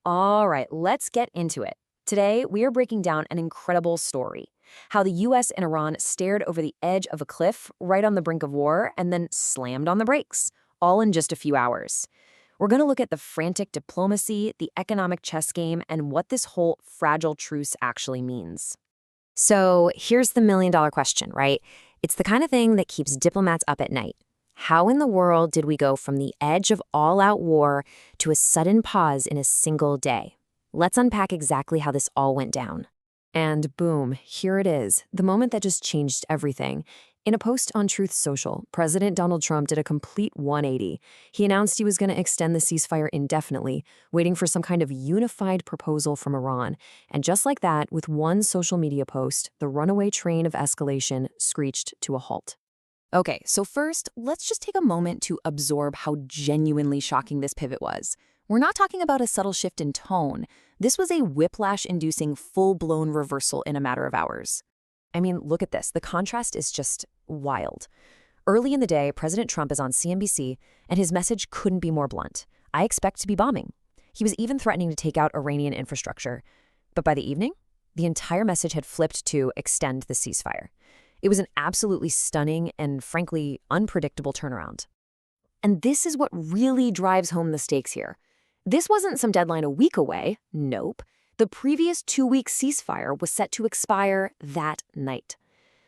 All right, let's get into it. Today, we are breaking down an incredible story. How the US and Iran stared over the edge of a cliff right on the brink of war and then slammed on the brakes, all in just a few hours. We're going to look at the frantic diplomacy, the economic chess game, and what this whole fragile truce actually means. So here's the million-dollar question, right? It's the kind of thing that keeps diplomats up at night. How in the world did we go from the edge of all-out war to a sudden pause in a single day? Let's unpack exactly how this all went down. And boom, here it is, the moment that just changed everything. In a post on Truth Social, President Donald Trump did a complete 180. He announced he was going to extend the ceasefire indefinitely, waiting for some kind of unified proposal from Iran. And just like that, with one social media post, the runaway train of escalation screeched to a halt. Okay, so first, let's just take a moment to absorb how genuinely shocking this pivot was. We're not talking about a subtle shift in tone. This was a whiplash-inducing, full-blown reversal in a matter of hours. I mean, look at this. The contrast is just wild. Early in the day, President Trump is on CNBC, and his message couldn't be more blunt. I expect to be bombing. He was even threatening to take out Iranian infrastructure. But by the evening, the entire message had flipped to extend the ceasefire. It was an absolutely stunning and, frankly, unpredictable turnaround. And this is what really drives home the stakes here. This wasn't some deadline a week away. Nope. The previous 2-week ceasefire was set to expire that night.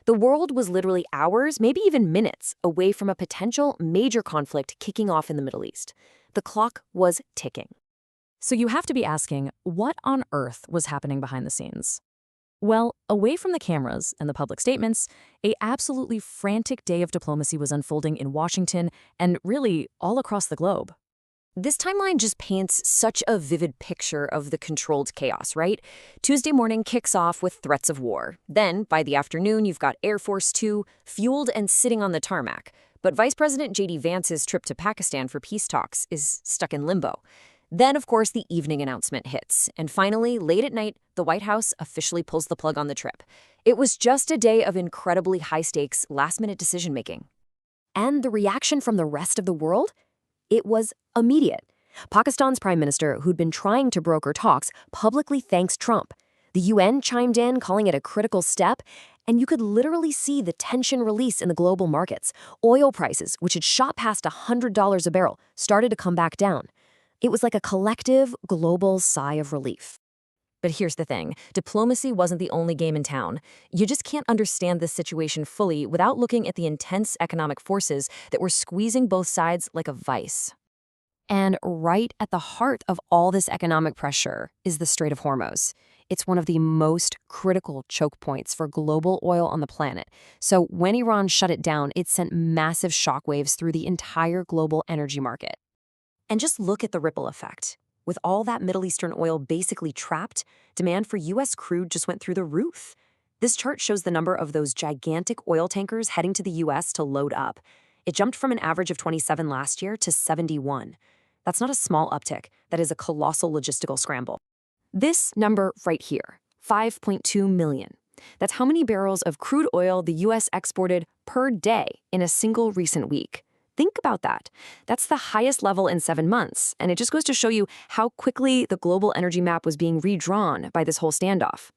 The world was literally hours, maybe even minutes, away from a potential major conflict kicking off in the Middle East. The clock was ticking. So you have to be asking, what on earth was happening behind the scenes? Well, away from the cameras and the public statements, a absolutely frantic day of diplomacy was unfolding in Washington and really all across the globe. This timeline just paints such a vivid picture of the controlled chaos, right? Tuesday morning kicks off with threats of war. Then, by the afternoon, you've got Air Force Two fueled and sitting on the tarmac. But Vice President J.D. Vance's trip to Pakistan for peace talks is stuck in limbo. Then, of course, the evening announcement hits. And finally, late at night, the White House officially pulls the plug on the trip. It was just a day of incredibly high-stakes, last-minute decision-making. And the reaction from the rest of the world? It was immediate. Pakistan's prime minister, who'd been trying to broker talks, publicly thanks Trump. The UN chimed in, calling it a critical step, and you could literally see the tension release in the global markets. Oil prices, which had shot past $100 a barrel, started to come back down. It was like a collective, global sigh of relief. But here's the thing. Diplomacy wasn't the only game in town. You just can't understand this situation fully without looking at the intense economic forces that were squeezing both sides like a vice. And right at the heart of all this economic pressure is the Strait of Hormuz. It's one of the most critical choke points for global oil on the planet. So when Iran shut it down, it sent massive shockwaves through the entire global energy market. And just look at the ripple effect. With all that Middle Eastern oil basically trapped, demand for U.S. crude just went through the roof. This chart shows the number of those gigantic oil tankers heading to the U.S. to load up. It jumped from an average of 27 last year to 71. That's not a small uptick. That is a colossal logistical scramble. This number right here, 5.2 million. That's how many barrels of crude oil the U.S. exported per day in a single recent week. Think about that. That's the highest level in 7 months, and it just goes to show you how quickly the global energy map was being redrawn by this whole standoff.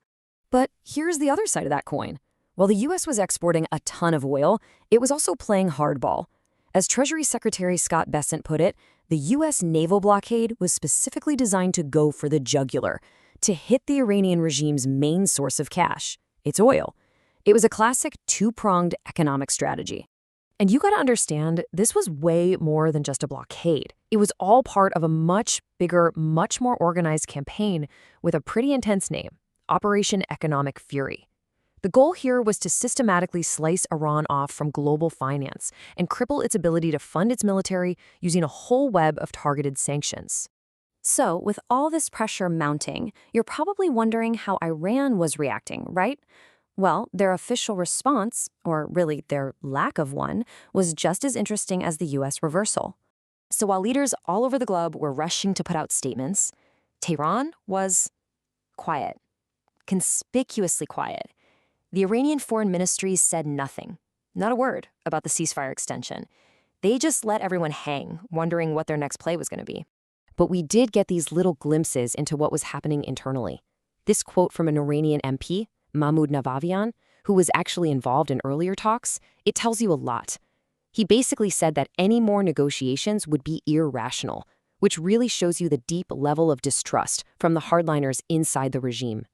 But here's the other side of that coin. While the U.S. was exporting a ton of oil, it was also playing hardball. As Treasury Secretary Scott Bessent put it, the U.S. naval blockade was specifically designed to go for the jugular, to hit the Iranian regime's main source of cash, its oil. It was a classic two-pronged economic strategy. And you gotta understand, this was way more than just a blockade. It was all part of a much bigger, much more organized campaign with a pretty intense name, Operation Economic Fury. The goal here was to systematically slice Iran off from global finance and cripple its ability to fund its military using a whole web of targeted sanctions. So, with all this pressure mounting, you're probably wondering how Iran was reacting, right? Well, their official response, or really their lack of one, was just as interesting as the U.S. reversal. So while leaders all over the globe were rushing to put out statements, Tehran was quiet, conspicuously quiet. The Iranian foreign ministry said nothing, not a word about the ceasefire extension. They just let everyone hang, wondering what their next play was going to be. But we did get these little glimpses into what was happening internally. This quote from an Iranian MP, Mahmoud Navavian, who was actually involved in earlier talks, it tells you a lot. He basically said that any more negotiations would be irrational, which really shows you the deep level of distrust from the hardliners inside the regime.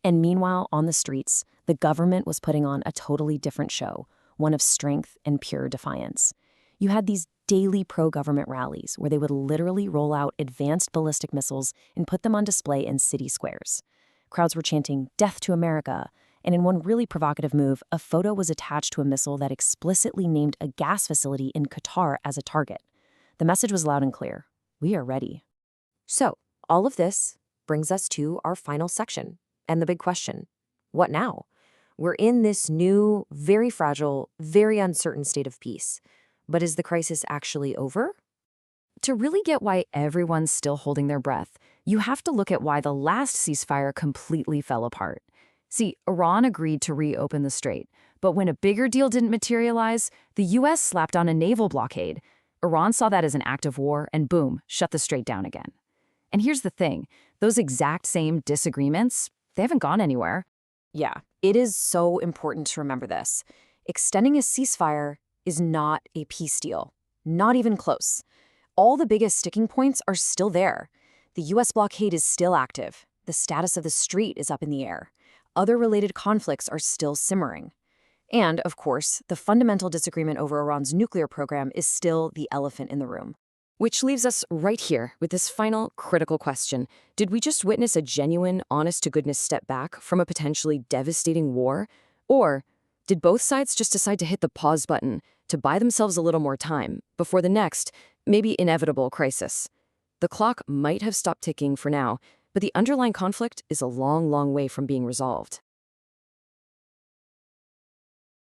And meanwhile, on the streets, the government was putting on a totally different show, one of strength and pure defiance. You had these daily pro-government rallies where they would literally roll out advanced ballistic missiles and put them on display in city squares. Crowds were chanting, "Death to America," and in one really provocative move, a photo was attached to a missile that explicitly named a gas facility in Qatar as a target. The message was loud and clear: we are ready. So, all of this brings us to our final section, and the big question: what now? We're in this new, very fragile, very uncertain state of peace. But is the crisis actually over? To really get why everyone's still holding their breath, you have to look at why the last ceasefire completely fell apart. See, Iran agreed to reopen the strait, but when a bigger deal didn't materialize, the US slapped on a naval blockade. Iran saw that as an act of war and boom, shut the strait down again. And here's the thing, those exact same disagreements, they haven't gone anywhere. Yeah, it is so important to remember this. Extending a ceasefire is not a peace deal, not even close. All the biggest sticking points are still there. The US blockade is still active. The status of the strait is up in the air. Other related conflicts are still simmering. And, of course, the fundamental disagreement over Iran's nuclear program is still the elephant in the room. Which leaves us right here with this final critical question. Did we just witness a genuine, honest-to-goodness step back from a potentially devastating war? Or did both sides just decide to hit the pause button to buy themselves a little more time before the next, maybe inevitable crisis? The clock might have stopped ticking for now, but the underlying conflict is a long, long way from being resolved.